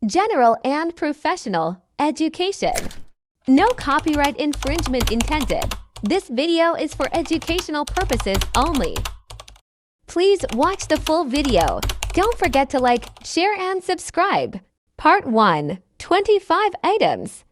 General and professional education. No copyright infringement intended. This video is for educational purposes only. Please watch the full video. Don't forget to like, share, and subscribe. Part 1. 25 items.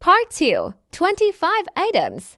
Part 2. 25 items.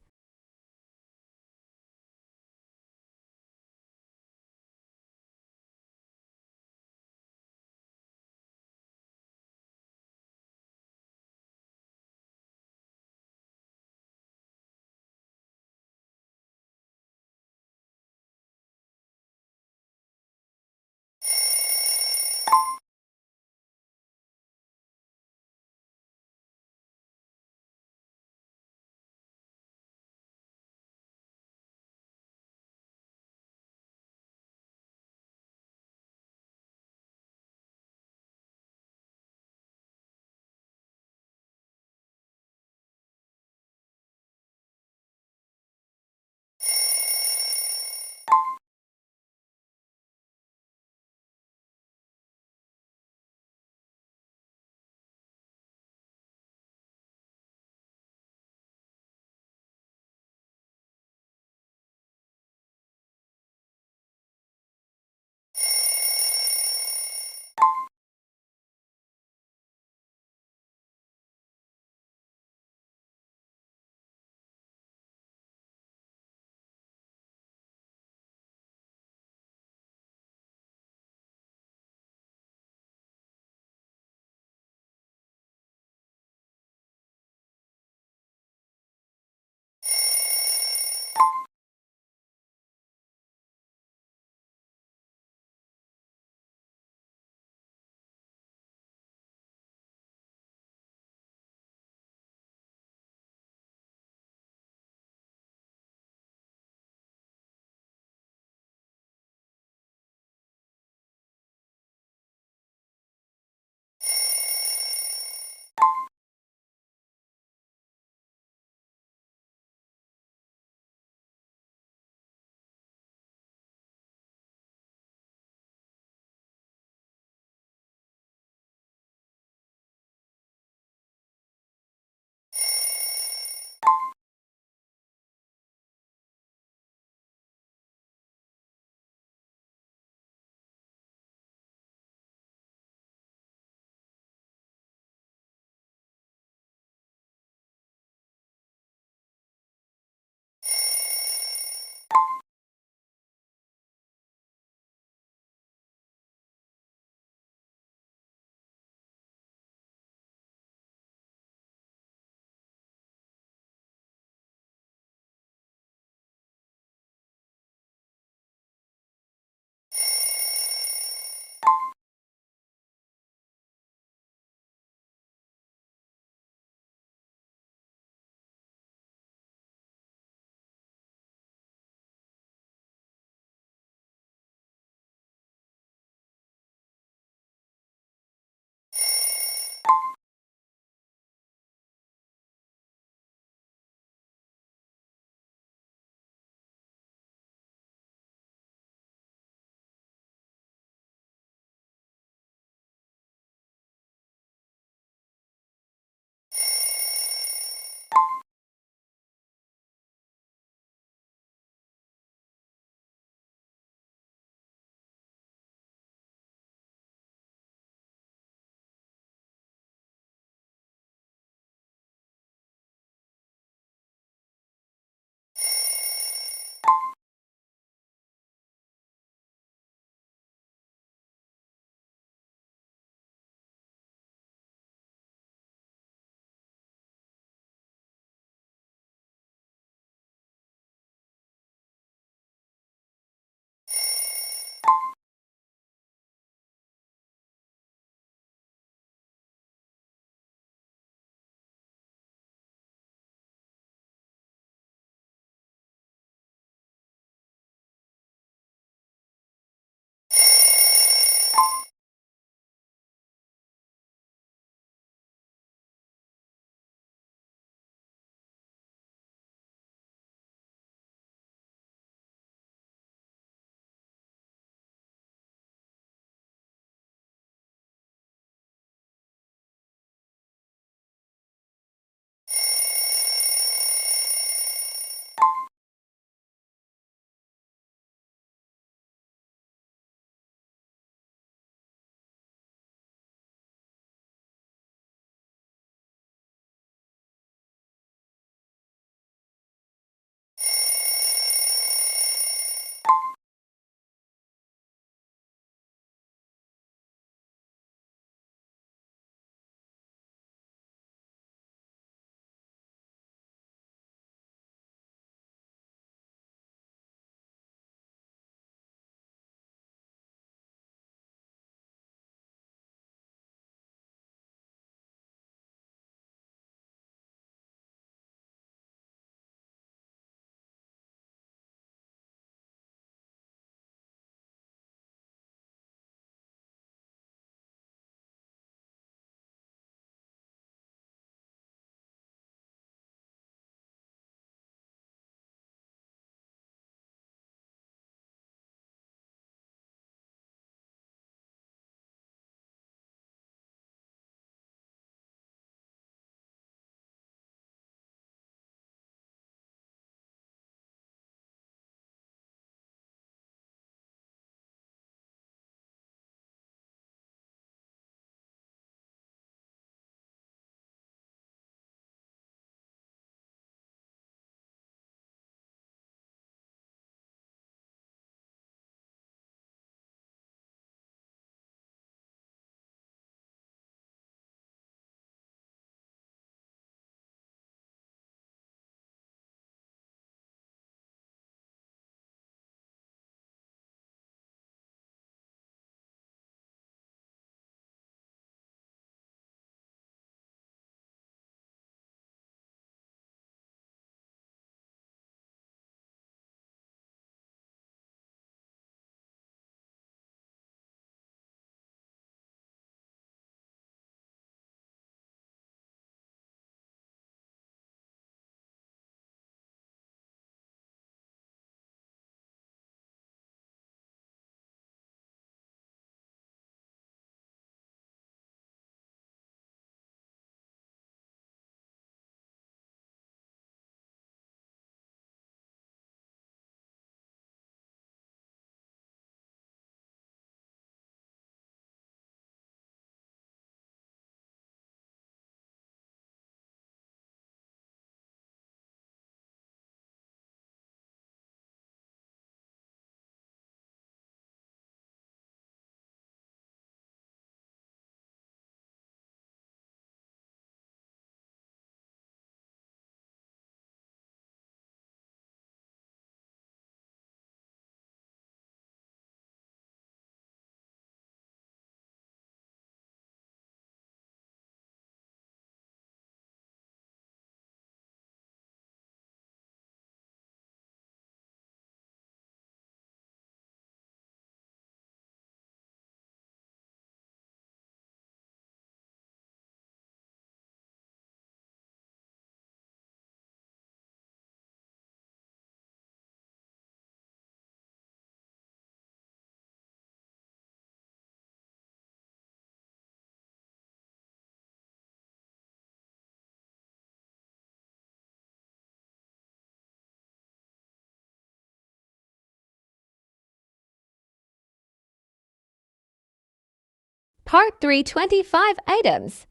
Part 325 items.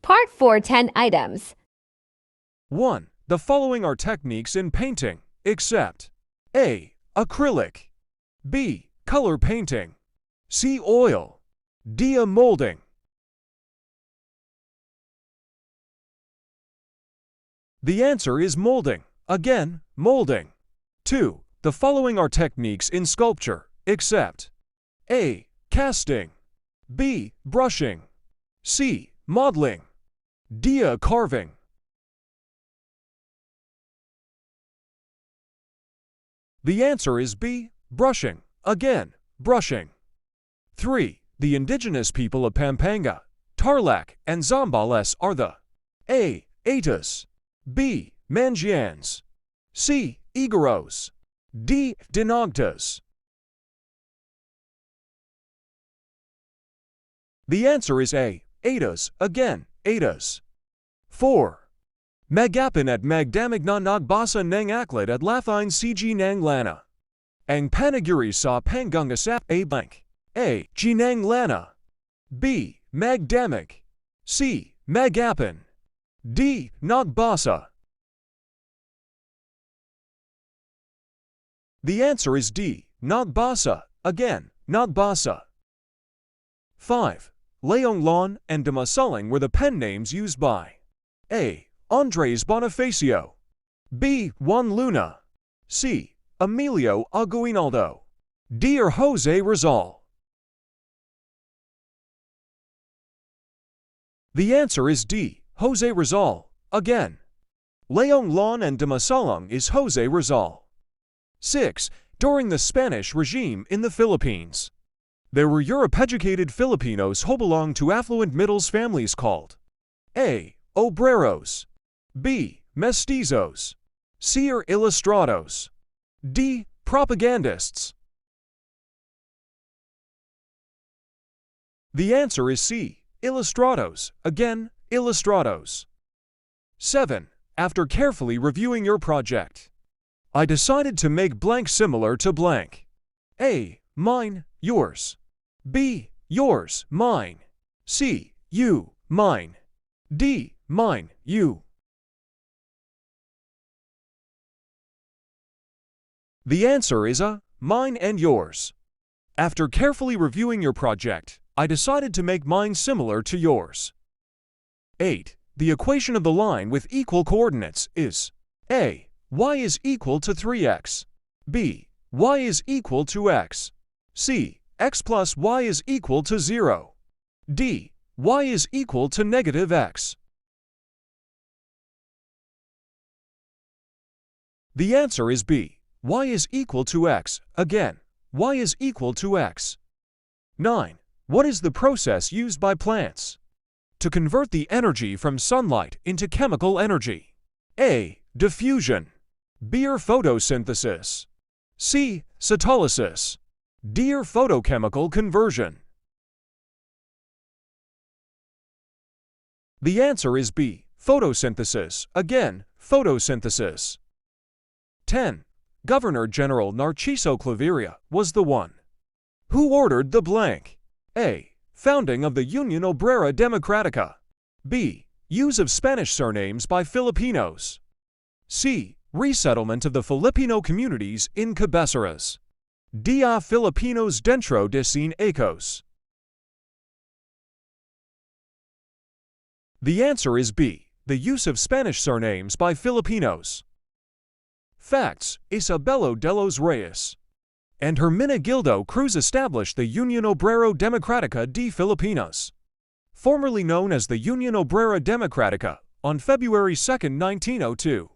Part 4, 10 items. 1. The following are techniques in painting, except A. Acrylic, B. Color painting, C. Oil, D. Molding. The answer is molding. Again, molding. 2. The following are techniques in sculpture, except A. Casting, B. Brushing, C. Modeling, D. Carving. The answer is B. Brushing. Again, brushing. 3. The indigenous people of Pampanga, Tarlac, and Zambales are the A. Aitas, B. Mangians, C. Igaros, D. Dinagtas. The answer is A. Aitas. Again, Aitas. 4. Magapan at Magdamagna Nagbasa Nang Aklat at Lathine CG Nang Lana. Ang Panaguri sa Pangungasap A. Blank. A. Ginang Lana, B. Magdamag, C. Magapan, D. Nagbasa. The answer is D. Nagbasa. Again, Nagbasa. 5. Leong Lon and Damasaling were the pen names used by A. Andres Bonifacio, B. Juan Luna, C. Emilio Aguinaldo, D. Jose Rizal. The answer is D. Jose Rizal. Again, Leong Lon and Damasalang is Jose Rizal. 6. During the Spanish regime in the Philippines, there were Europe-educated Filipinos who belonged to affluent middles families called A. Obreros, B. Mestizos, C. Ilustrados, D. Propagandists. The answer is C. Ilustrados. Again, Ilustrados. 7. After carefully reviewing your project, I decided to make blank similar to blank. A. Mine, yours. B. Yours, mine. C. You, mine. D. Mine, you. The answer is A. Mine and yours. After carefully reviewing your project, I decided to make mine similar to yours. 8. The equation of the line with equal coordinates is A. Y is equal to 3x. B. Y is equal to x. C. X plus y is equal to 0. D. Y is equal to negative x. The answer is B. Y is equal to x. Again, y is equal to x. 9. What is the process used by plants to convert the energy from sunlight into chemical energy? A. Diffusion, B. Photosynthesis, C. Cytolysis, D. Photochemical conversion. The answer is B. Photosynthesis. Again, photosynthesis. 10. Governor General Narciso Claveria was the one who ordered the blank. A. Founding of the Union Obrera Democratica. B. Use of Spanish surnames by Filipinos. C. Resettlement of the Filipino communities in Cabeceras. D. Filipinos dentro de Sin Ecos. The answer is B. The use of Spanish surnames by Filipinos. Facts. Isabelo de los Reyes and Hermenegildo Cruz established the Union Obrero Democrática de Filipinas, formerly known as the Union Obrera Democrática, on February 2, 1902.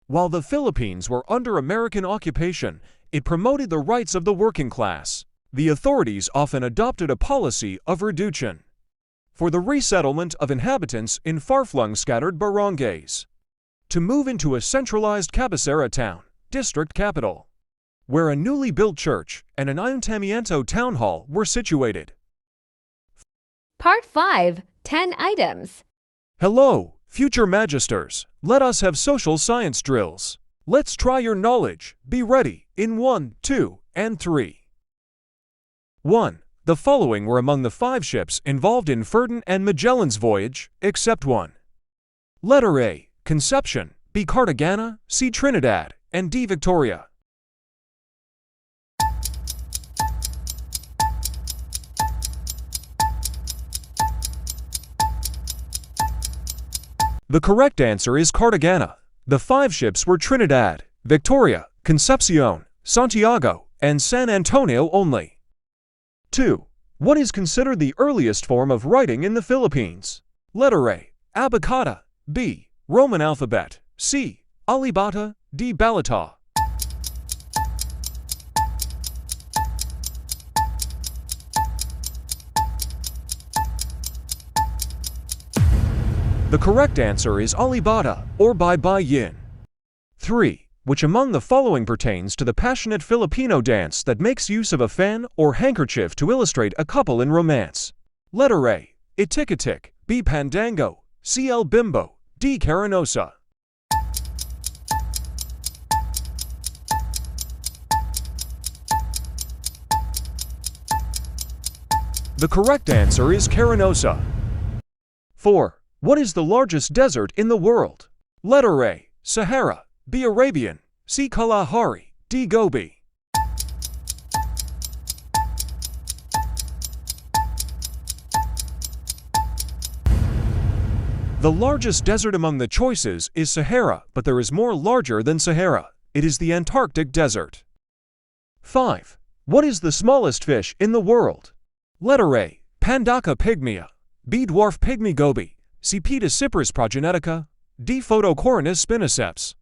While the Philippines were under American occupation, it promoted the rights of the working class. The authorities often adopted a policy of reduction for the resettlement of inhabitants in far-flung scattered barangays to move into a centralized cabecera town, district capital, where a newly built church and an ayuntamiento town hall were situated. Part 5, 10 items. Hello, future magisters. Let us have social science drills. Let's try your knowledge. Be ready in 1, 2, and 3. 1. The following were among the 5 ships involved in Ferdinand and Magellan's voyage, except one. Letter A. Conception, B. Cartagena, C. Trinidad, and D. Victoria. The correct answer is Cartagena. The 5 ships were Trinidad, Victoria, Concepcion, Santiago, and San Antonio only. 2. What is considered the earliest form of writing in the Philippines? Letter A. Abacada, B. Roman alphabet, C. Alibata, D. Balata. The correct answer is Alibata, or Baybayin. 3. Which among the following pertains to the passionate Filipino dance that makes use of a fan or handkerchief to illustrate a couple in romance? Letter A. Itik-itik, B. Pandango, C. El Bimbo, D. Carinosa. The correct answer is Carinosa. 4. What is the largest desert in the world? Letter A. Sahara, B. Arabian, C. Kalahari, D. Gobi. The largest desert among the choices is Sahara, but there is more larger than Sahara. It is the Antarctic Desert. 5. What is the smallest fish in the world? Letter A. Pandaka pygmea, B. Dwarf pygmy goby, C. Petacypris progenetica, D. Photocoronus spinoceps.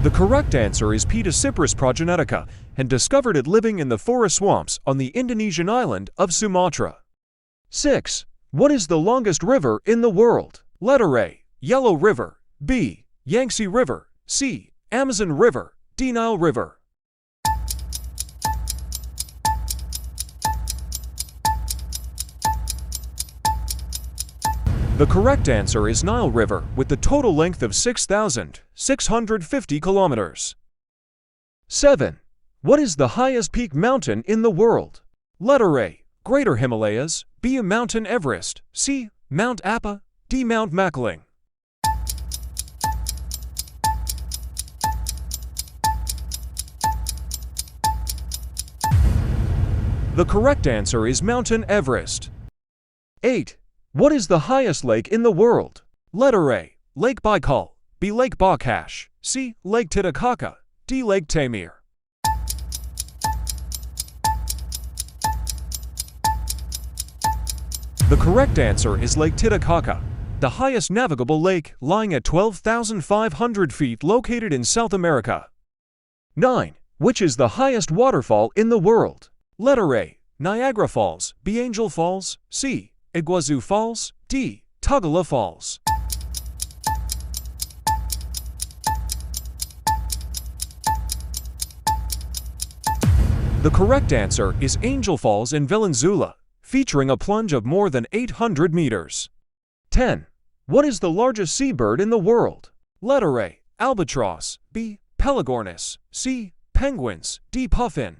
The correct answer is Petacypris progenetica, and discovered it living in the forest swamps on the Indonesian island of Sumatra. 6. What is the longest river in the world? Letter A. Yellow River, B. Yangtze River, C. Amazon River, D. Nile River. The correct answer is Nile River, with the total length of 6,650 kilometers. 7. What is the highest peak mountain in the world? Letter A. Greater Himalayas, B. Mount Everest, C. Mount Apa, D. Mount Makiling. The correct answer is Mount Everest. 8. What is the highest lake in the world? Letter A. Lake Baikal, B. Lake Bakash, C. Lake Titicaca, D. Lake Taymyr. The correct answer is Lake Titicaca, the highest navigable lake, lying at 12,500 feet, located in South America. 9. Which is the highest waterfall in the world? Letter A. Niagara Falls, B. Angel Falls, C. Iguazu Falls, D. Tugela Falls. The correct answer is Angel Falls in Valenzuela, featuring a plunge of more than 800 meters. 10. What is the largest seabird in the world? Letter A. Albatross, B. Pelagornis, C. Penguins, D. Puffin.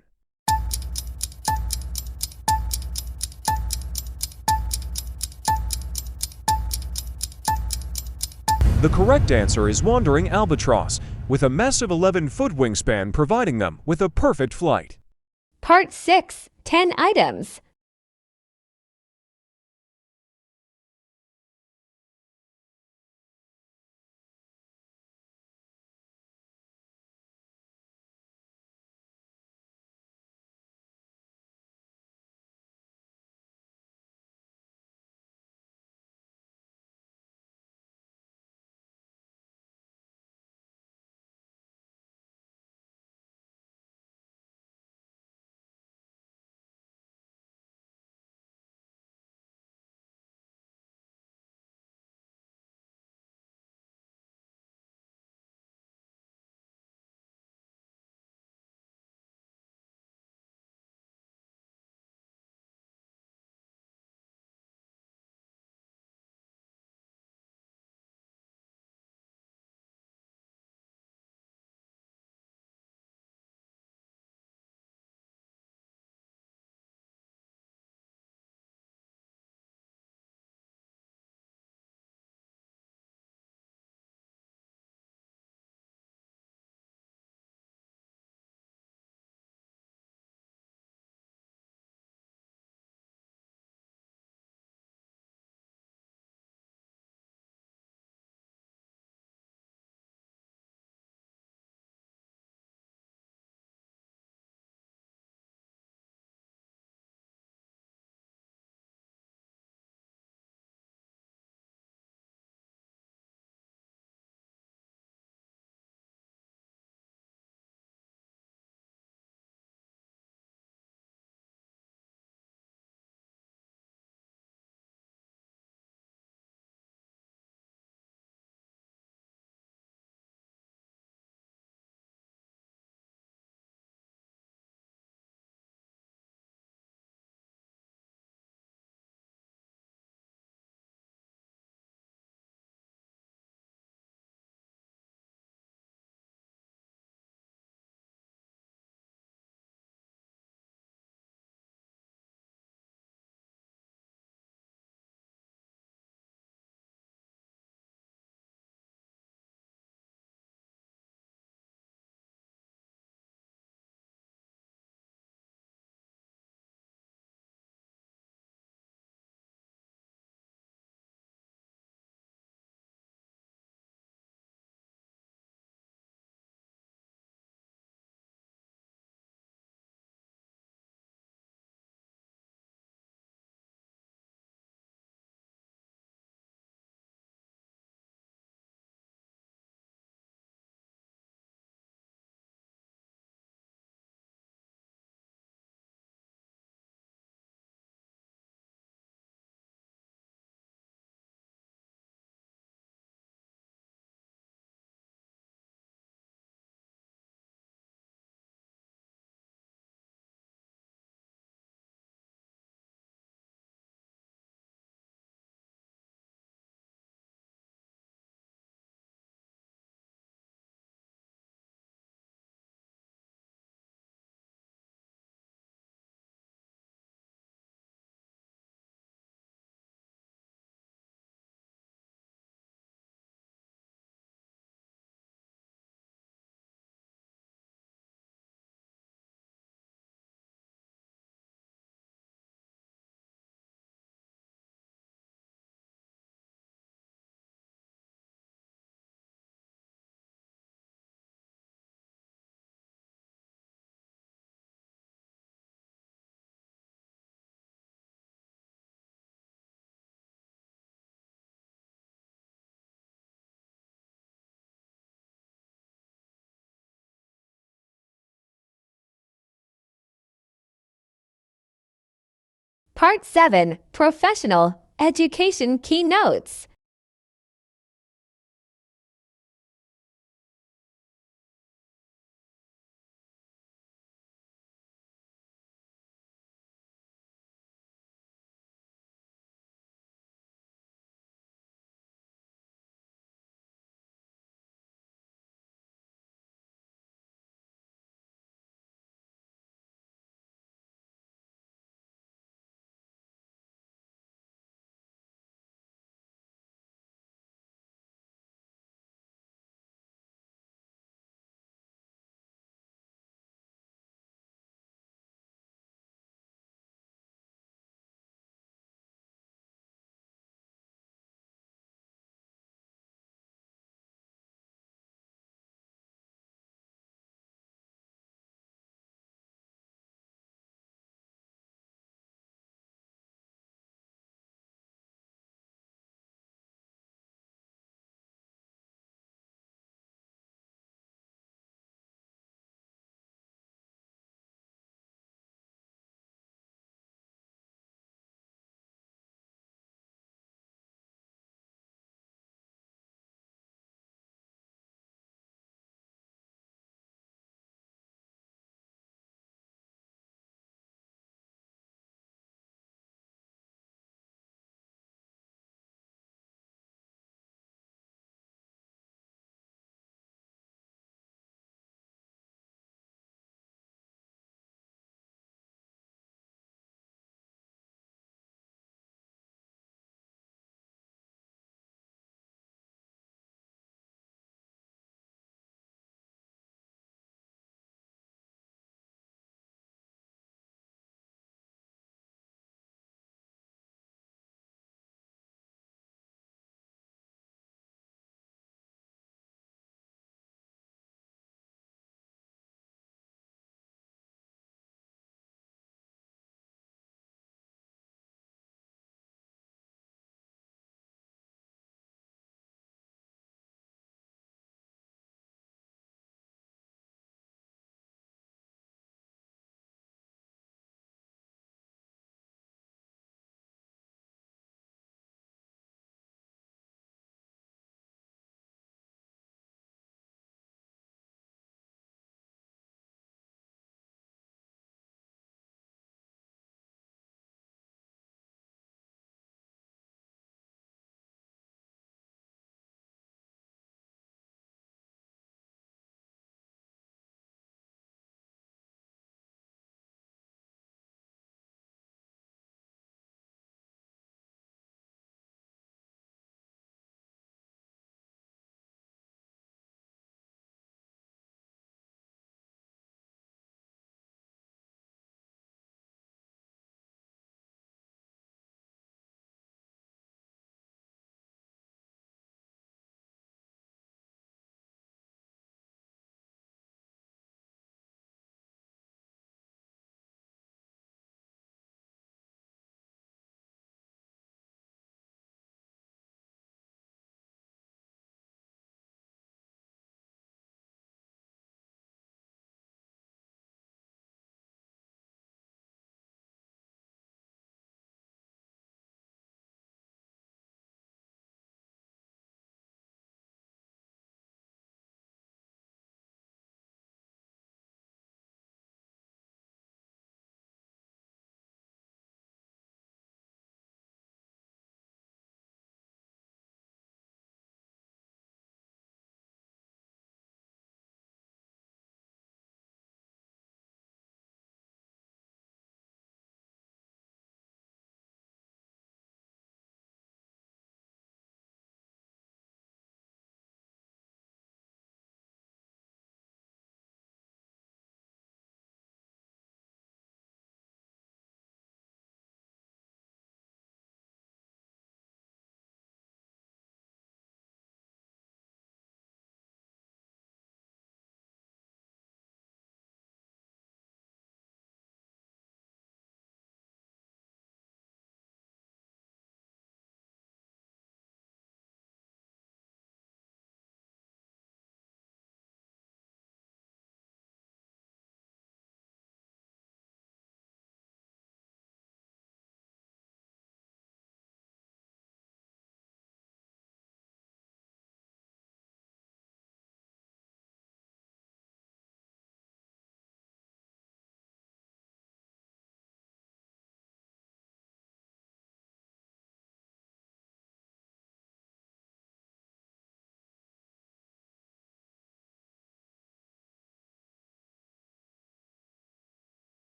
The correct answer is Wandering Albatross, with a massive 11-foot wingspan providing them with a perfect flight. Part 6. 10 items. Part 7. Professional Education Keynotes.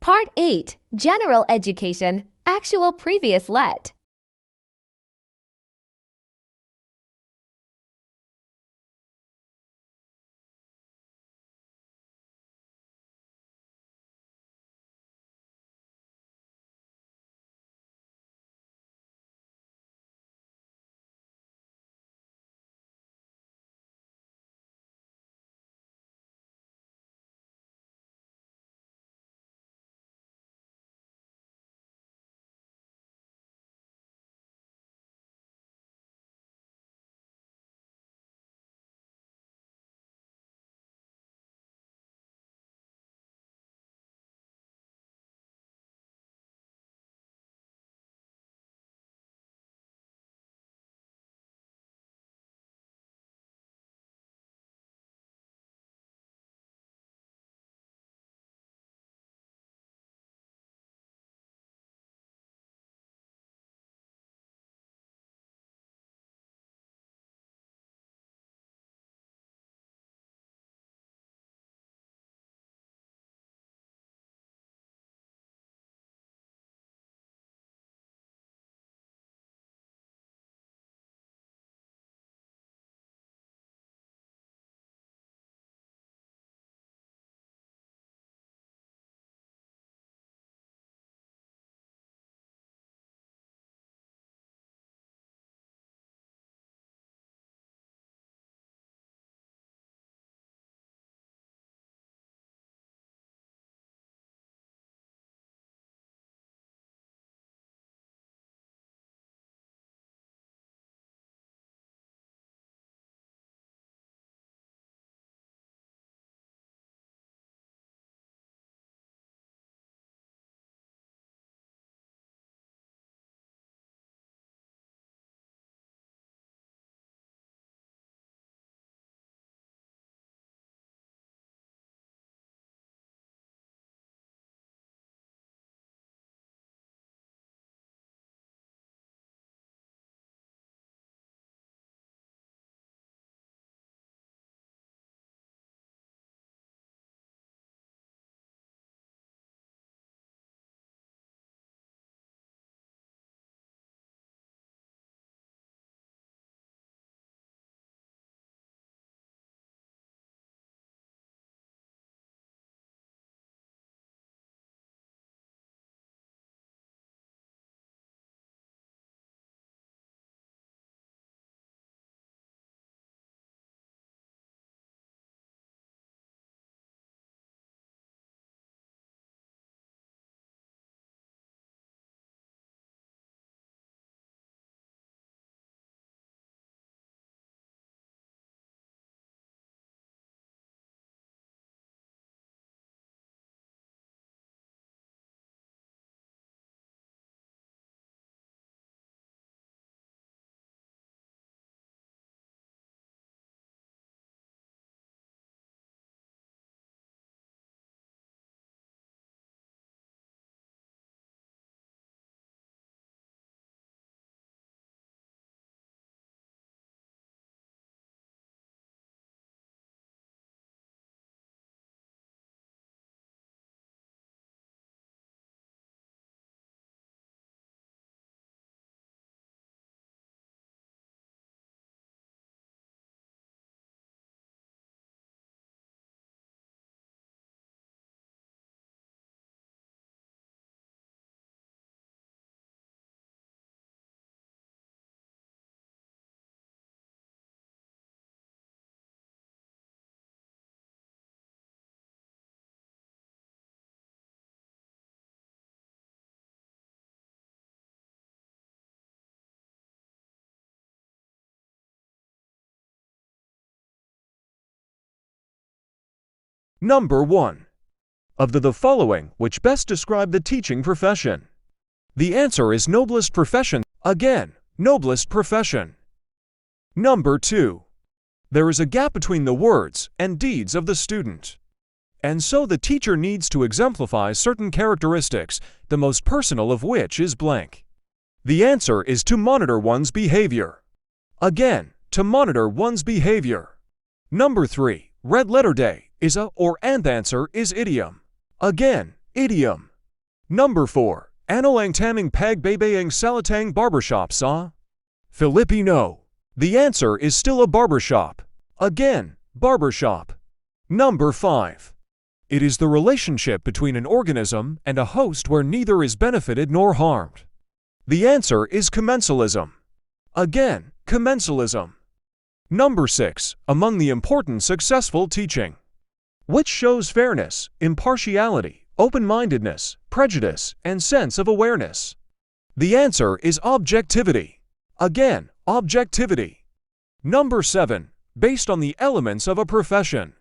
Part 8. General Education. Actual Previous Let. Number 1. Of the following, which best describe the teaching profession? The answer is noblest profession. Again, noblest profession. Number 2. There is a gap between the words and deeds of the student. And so the teacher needs to exemplify certain characteristics, the most personal of which is blank. The answer is to monitor one's behavior. Again, to monitor one's behavior. Number 3. Red letter day is a or and answer is idiom. Again, idiom. Number 4. Ano ang tamang pagbabayang salitang barbershop sa Filipino? The answer is still a barbershop. Again, barbershop. Number 5. It is the relationship between an organism and a host where neither is benefited nor harmed. The answer is commensalism. Again, commensalism. Number 6. Among the important successful teaching, which shows fairness, impartiality, open-mindedness, prejudice, and sense of awareness. The answer is objectivity. Again, objectivity. Number 7. Based on the elements of a profession.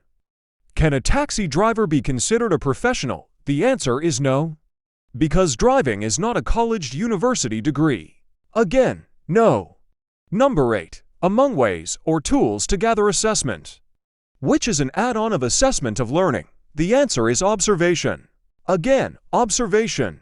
Can a taxi driver be considered a professional? The answer is no. Because driving is not a college-university degree. Again, no. Number 8. Among ways or tools to gather assessment, which is an add-on of assessment of learning. The answer is observation. Again, observation.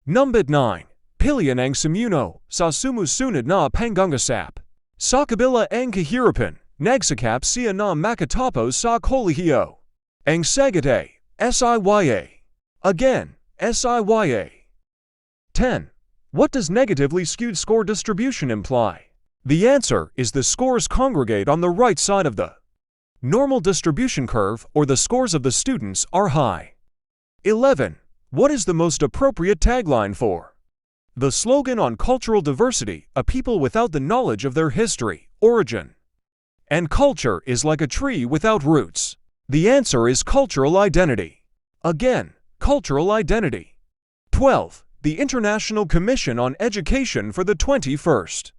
Number 9. Pilihan ang simuno sa sumusunod na pangungasap. Sa kabila ang kahirapan, nagsakap siya na makatapos sa kolehiyo. Ang sagot ay SIYA. Again, SIYA. 10. What does negatively skewed score distribution imply? The answer is the scores congregate on the right side of the normal distribution curve, or the scores of the students are high. 11. What is the most appropriate tagline for the slogan on cultural diversity? A people without the knowledge of their history, origin, and culture is like a tree without roots. The answer is cultural identity. Again, cultural identity. 12. The International Commission on Education for the 21st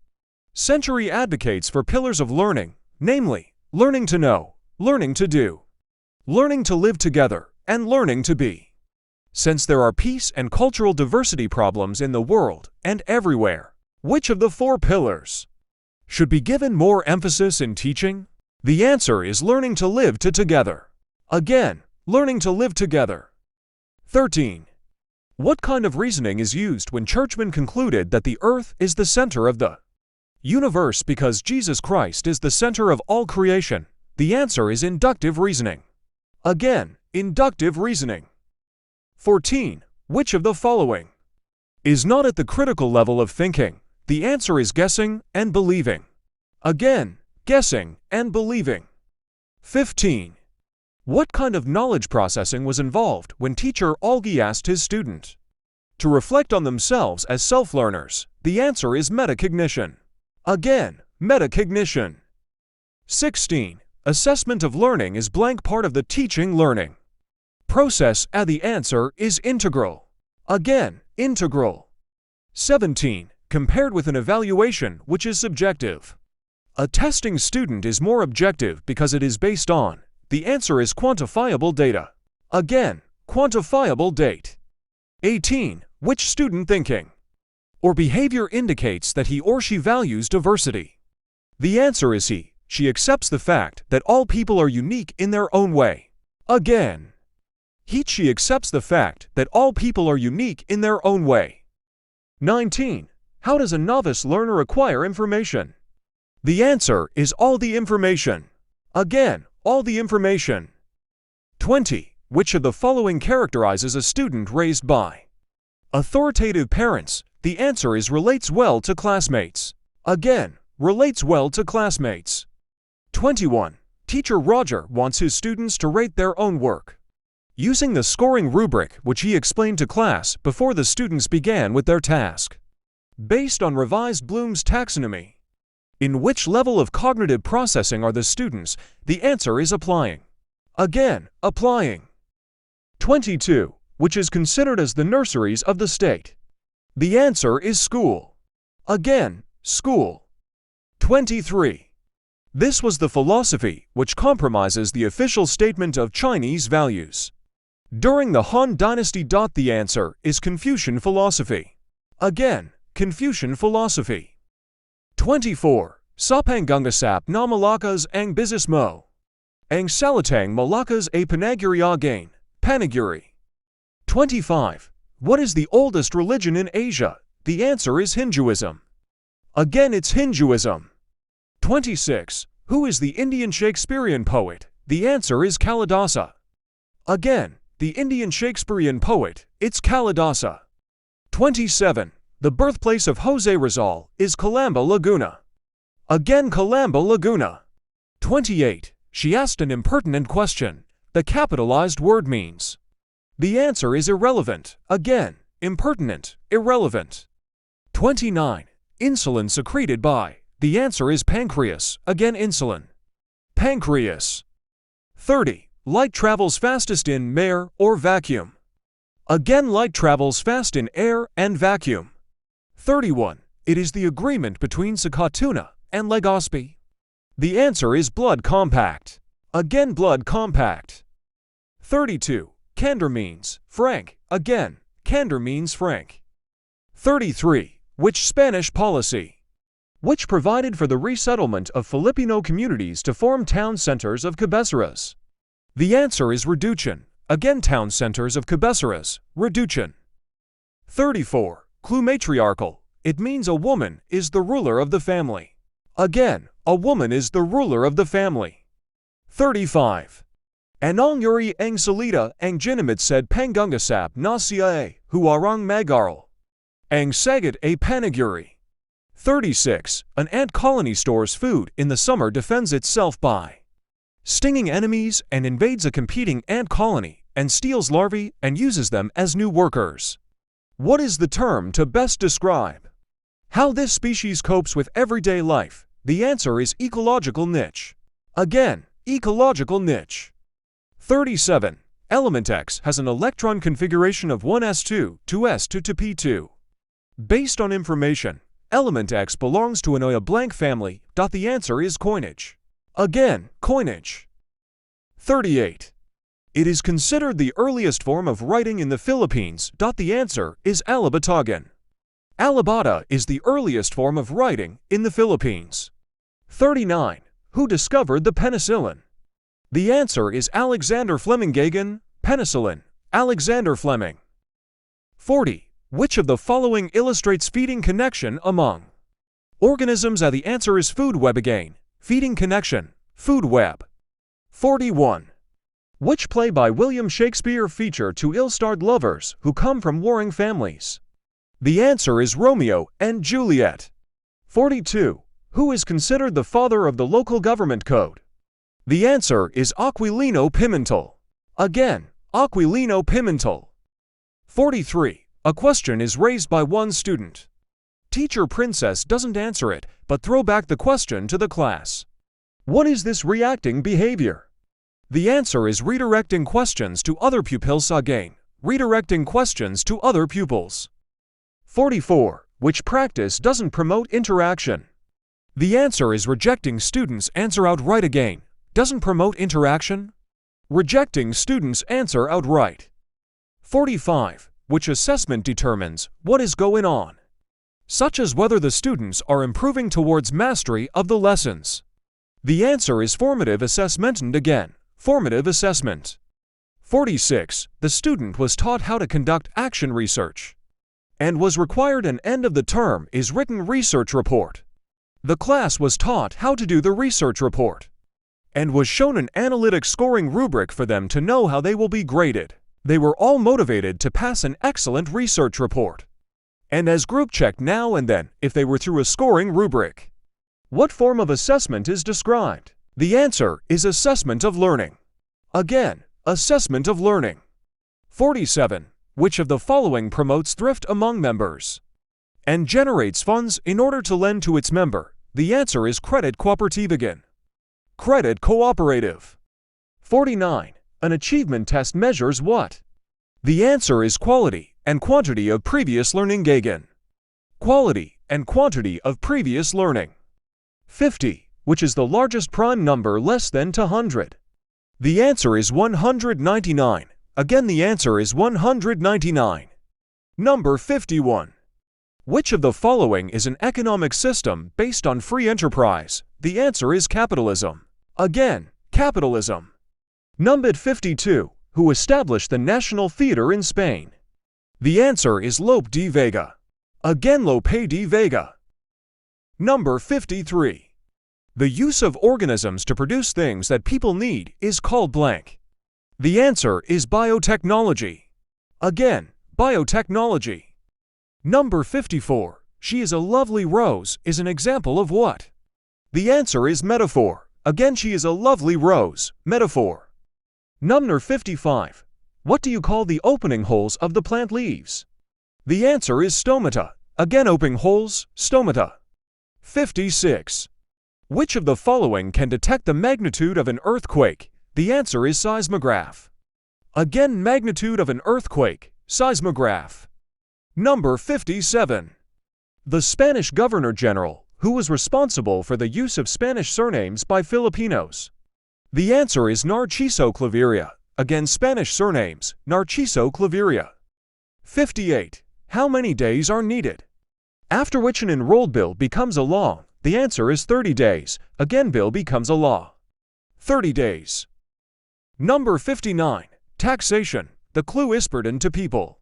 Century advocates for pillars of learning, namely, learning to know, learning to do, learning to live together, and learning to be. Since there are peace and cultural diversity problems in the world and everywhere, which of the 4 pillars should be given more emphasis in teaching? The answer is learning to live together. Again, learning to live together. 13. What kind of reasoning is used when churchmen concluded that the earth is the center of the universe because Jesus Christ is the center of all creation? The answer is inductive reasoning. Again, inductive reasoning. 14. Which of the following is not at the critical level of thinking? The answer is guessing and believing. Again, guessing and believing. 15. What kind of knowledge processing was involved when teacher Olgi asked his student to reflect on themselves as self-learners? The answer is metacognition. Again, metacognition. 16. Assessment of learning is blank part of the teaching learning process, and the answer is integral. Again, integral. 17. Compared with an evaluation which is subjective. A testing student is more objective because it is based on. The answer is quantifiable data. Again, quantifiable date. 18. Which student thinking or behavior indicates that he or she values diversity? The answer is he. She accepts the fact that all people are unique in their own way. Again, she accepts the fact that all people are unique in their own way. 19. How does a novice learner acquire information? The answer is all the information. Again, all the information. 20. Which of the following characterizes a student raised by authoritative parents? The answer is relates well to classmates. Again, relates well to classmates. 21. Teacher Roger wants his students to rate their own work using the scoring rubric which he explained to class before the students began with their task. Based on revised Bloom's taxonomy, in which level of cognitive processing are the students? The answer is applying. Again, applying. 22. Which is considered as the nurseries of the state? The answer is school. Again, school. 23. This was the philosophy which compromises the official statement of Chinese values during the Han Dynasty. The answer is Confucian philosophy. Again, Confucian philosophy. 24. Sa pangungasap na Malakas ang business mo. Ang salitang Malakas ay panaguri. Panaguri. 25. What is the oldest religion in Asia? The answer is Hinduism. Again, it's Hinduism. 26. Who is the Indian Shakespearean poet? The answer is Kalidasa. Again, The Indian Shakespearean poet, it's Kalidasa. 27. The birthplace of Jose Rizal is Calamba Laguna. Again Calamba Laguna. 28. She asked an impertinent question. The capitalized word means. The answer is irrelevant. Again, impertinent, irrelevant. 29. Insulin secreted by. The answer is pancreas. Again, insulin. Pancreas. 30. Light travels fastest in air or vacuum. Again, light travels fast in air and vacuum. 31. It is the agreement between Sakatuna and Legazpi. The answer is blood compact. Again, blood compact. 32. Candor means frank. Again, candor means frank. 33. Which Spanish policy? Which provided for the resettlement of Filipino communities to form town centers of cabeceras? The answer is reduction. Again, town centers of cabeceras, reduction. 34. Clue matriarchal. It means a woman is the ruler of the family. Again, a woman is the ruler of the family. 35. Anong yuri ang salita ang ginamit said pangungasap na siya huarang magaral. Ang sagat a panaguri. 36. An ant colony stores food in the summer, defends itself by stinging enemies and invades a competing ant colony and steals larvae and uses them as new workers. What is the term to best describe how this species copes with everyday life? The answer is ecological niche. Again, ecological niche. 37. Element X has an electron configuration of 1s2, 2s2 to p2. Based on information, element X belongs to an blank family. The answer is coinage. Again, coinage. 38. It is considered the earliest form of writing in the Philippines. The answer is Alabatagan. Alabata is the earliest form of writing in the Philippines. 39. Who discovered the penicillin? The answer is Alexander Fleming. Gagan, penicillin, Alexander Fleming. 40. Which of the following illustrates feeding connection among organisms? The answer is food web. Again, feeding connection, food web. 41. Which play by William Shakespeare feature two ill-starred lovers who come from warring families? The answer is Romeo and Juliet. 42. Who is considered the father of the local government code? The answer is Aquilino Pimentel. Again, Aquilino Pimentel. 43. A question is raised by one student. Teacher Princess doesn't answer it, but throw back the question to the class. What is this reacting behavior? The answer is redirecting questions to other pupils. Again, redirecting questions to other pupils. 44. Which practice doesn't promote interaction? The answer is rejecting students' answer outright. Again, doesn't promote interaction? Rejecting students' answer outright. 45. Which assessment determines what is going on, such as whether the students are improving towards mastery of the lessons? The answer is formative assessment. And again, formative assessment. 46. The student was taught how to conduct action research and was required an end of the term is written research report. The class was taught how to do the research report and was shown an analytic scoring rubric for them to know how they will be graded. They were all motivated to pass an excellent research report and as group checked now and then if they were through a scoring rubric. What form of assessment is described? The answer is assessment of learning. Again, assessment of learning. 47. Which of the following promotes thrift among members and generates funds in order to lend to its member? The answer is credit cooperative. Again, credit cooperative. 49. An achievement test measures what? The answer is quality and quantity of previous learning. Gagan, quality and quantity of previous learning. 50. Which is the largest prime number less than 200? The answer is 199. Again, the answer is 199. Number 51. Which of the following is an economic system based on free enterprise? The answer is capitalism. Again, capitalism. Number 52. Who established the National Theatre in Spain? The answer is Lope de Vega. Again, Lope de Vega. Number 53. The use of organisms to produce things that people need is called blank. The answer is biotechnology. Again, biotechnology. Number 54. She is a lovely rose is an example of what? The answer is metaphor. Again, she is a lovely rose, metaphor. Number 55. What do you call the opening holes of the plant leaves? The answer is stomata. Again, opening holes, stomata. 56. Which of the following can detect the magnitude of an earthquake? The answer is seismograph. Again, magnitude of an earthquake, seismograph. Number 57. The Spanish Governor-General, who was responsible for the use of Spanish surnames by Filipinos. The answer is Narciso Claveria. Again, Spanish surnames, Narciso Claveria. 58. How many days are needed? After which an enrolled bill becomes a law? The answer is 30 days. Again, bill becomes a law. 30 days. Number 59. Taxation. The clue is burden to people.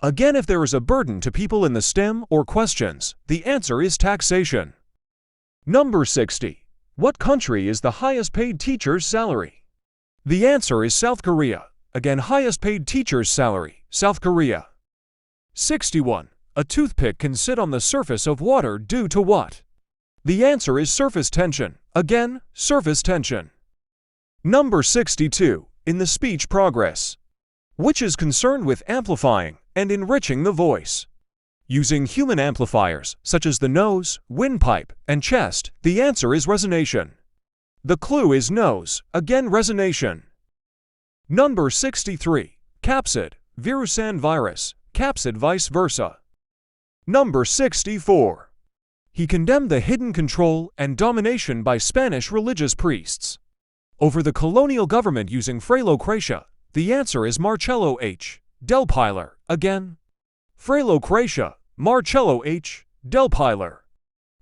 Again, if there is a burden to people in the stem or questions, the answer is taxation. Number 60. What country is the highest paid teacher's salary? The answer is South Korea. Again, highest paid teacher's salary, South Korea. 61. A toothpick can sit on the surface of water due to what? The answer is surface tension. Again, surface tension. Number 62. In the speech progress, which is concerned with amplifying and enriching the voice. Using human amplifiers such as the nose, windpipe, and chest, the answer is resonation. The clue is nose, again resonation. Number 63. Capsid, virusan virus, capsid vice versa. Number 64. He condemned the hidden control and domination by Spanish religious priests over the colonial government using Freilocracia. The answer is Marcello H. Del Pilar. Again, Freilocracia, Marcello H. Del Pilar.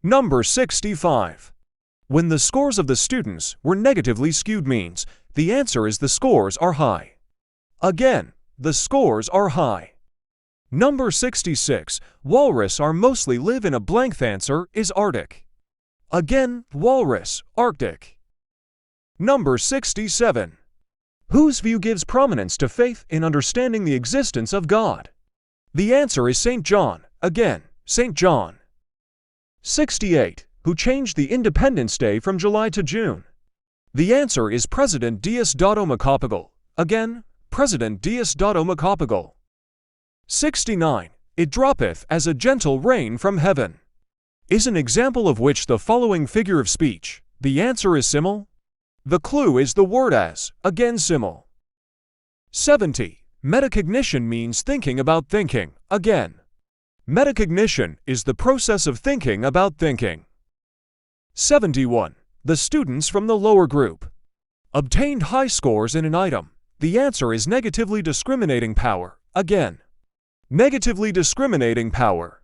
Number 65. When the scores of the students were negatively skewed means, the answer is the scores are high. Again, the scores are high. Number 66. Walrus are mostly live in a blank. Answer is Arctic. Again, walrus, Arctic. Number 67. Whose view gives prominence to faith in understanding the existence of God? The answer is St. John. Again, St. John. 68. Who changed the Independence Day from July to June? The answer is President Diosdado Macapagal. Again, President Diosdado Macapagal. 69. It droppeth as a gentle rain from heaven is an example of which the following figure of speech? The answer is simile. The clue is the word as, again simile. 70. Metacognition means thinking about thinking. Again, metacognition is the process of thinking about thinking. 71. The students from the lower group obtained high scores in an item. The answer is negatively discriminating power. Again, negatively discriminating power.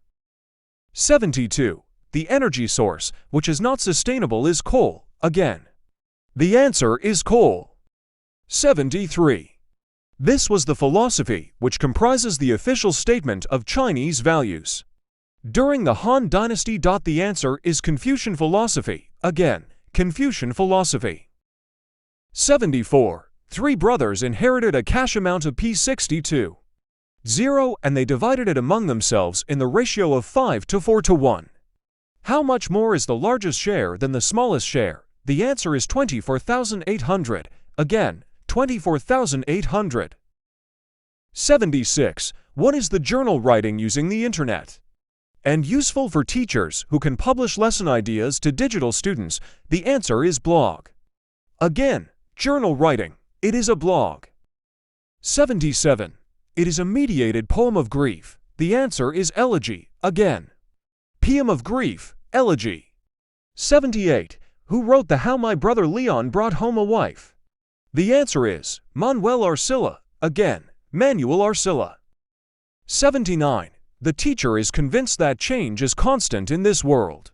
72. The energy source, which is not sustainable, is coal. Again, the answer is coal. 73. This was the philosophy which comprises the official statement of Chinese values during the Han Dynasty. The answer is Confucian philosophy. Again, Confucian philosophy. 74. Three brothers inherited a cash amount of P62. 0 and they divided it among themselves in the ratio of 5 to 4 to 1. How much more is the largest share than the smallest share? The answer is 24,800. Again, 24,800. 76. What is the journal writing using the internet and useful for teachers who can publish lesson ideas to digital students? The answer is blog. Again, journal writing. It is a blog. 77. It is a mediated poem of grief. The answer is elegy. Again, poem of grief, elegy. 78. Who wrote the How My Brother Leon Brought Home a Wife? The answer is Manuel Arcilla. Again, Manuel Arcilla. 79. The teacher is convinced that change is constant in this world,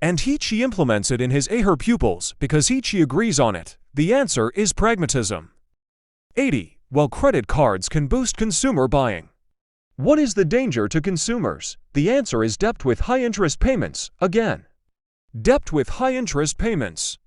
and she implements it in his her pupils because she agrees on it. The answer is pragmatism. 80. While credit cards can boost consumer buying, what is the danger to consumers? The answer is debt with high interest payments. Again, debt with high interest payments.